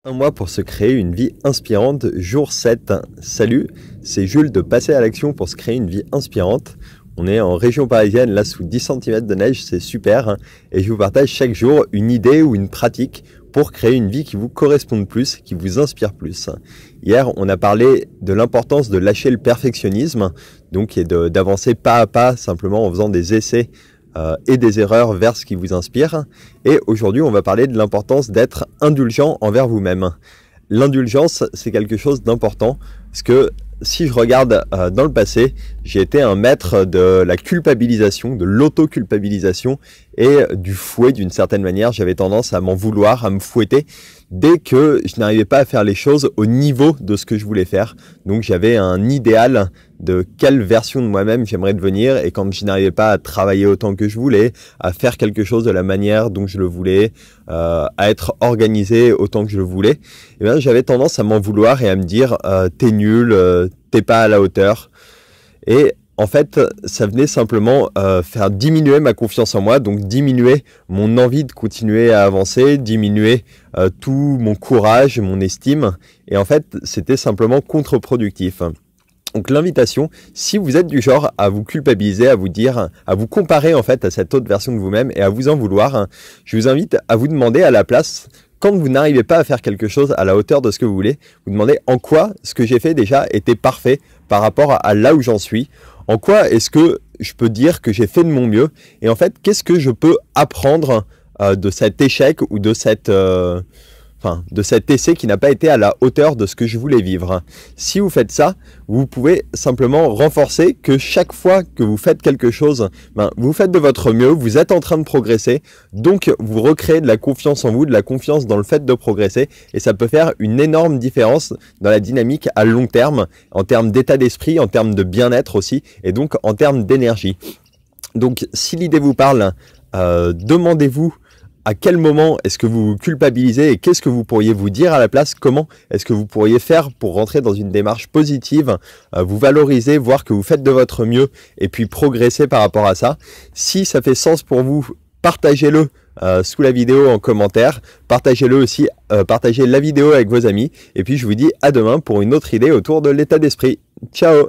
Un mois pour se créer une vie inspirante, jour 7. Salut, c'est Jules de Passer à l'action pour se créer une vie inspirante. On est en région parisienne, là sous 10 cm de neige, c'est super. Hein, et je vous partage chaque jour une idée ou une pratique pour créer une vie qui vous corresponde plus, qui vous inspire plus. Hier, on a parlé de l'importance de lâcher le perfectionnisme, donc et d'avancer pas à pas, simplement en faisant des essais et des erreurs vers ce qui vous inspire. Et aujourd'hui, on va parler de l'importance d'être indulgent envers vous-même. L'indulgence, c'est quelque chose d'important parce que si je regarde dans le passé, j'ai été un maître de la culpabilisation, de l'auto-culpabilisation et du fouet d'une certaine manière. J'avais tendance à m'en vouloir, à me fouetter dès que je n'arrivais pas à faire les choses au niveau de ce que je voulais faire. Donc j'avais un idéal de quelle version de moi-même j'aimerais devenir, et quand je n'arrivais pas à travailler autant que je voulais, à faire quelque chose de la manière dont je le voulais, à être organisé autant que je le voulais, eh bien, j'avais tendance à m'en vouloir et à me dire t'es nul, t'es pas à la hauteur. Et en fait, ça venait simplement faire diminuer ma confiance en moi, donc diminuer mon envie de continuer à avancer, diminuer tout mon courage, mon estime. Et en fait, c'était simplement contre-productif. Donc l'invitation, si vous êtes du genre à vous culpabiliser, à vous dire, à vous comparer en fait à cette autre version de vous-même et à vous en vouloir, je vous invite à vous demander à la place, quand vous n'arrivez pas à faire quelque chose à la hauteur de ce que vous voulez, vous demandez en quoi ce que j'ai fait déjà était parfait par rapport à là où j'en suis. En quoi est-ce que je peux dire que j'ai fait de mon mieux? Et en fait, qu'est-ce que je peux apprendre de cet échec ou de cet essai qui n'a pas été à la hauteur de ce que je voulais vivre? Si vous faites ça, vous pouvez simplement renforcer que chaque fois que vous faites quelque chose, vous faites de votre mieux, vous êtes en train de progresser, donc vous recréez de la confiance en vous, de la confiance dans le fait de progresser, et ça peut faire une énorme différence dans la dynamique à long terme, en termes d'état d'esprit, en termes de bien-être aussi, et donc en termes d'énergie. Donc si l'idée vous parle, demandez-vous à quel moment est-ce que vous vous culpabilisez et qu'est-ce que vous pourriez vous dire à la place? Comment est-ce que vous pourriez faire pour rentrer dans une démarche positive, vous valoriser, voir que vous faites de votre mieux et puis progresser par rapport à ça? Si ça fait sens pour vous, partagez-le sous la vidéo en commentaire, partagez-le aussi, partagez la vidéo avec vos amis, et puis je vous dis à demain pour une autre idée autour de l'état d'esprit. Ciao!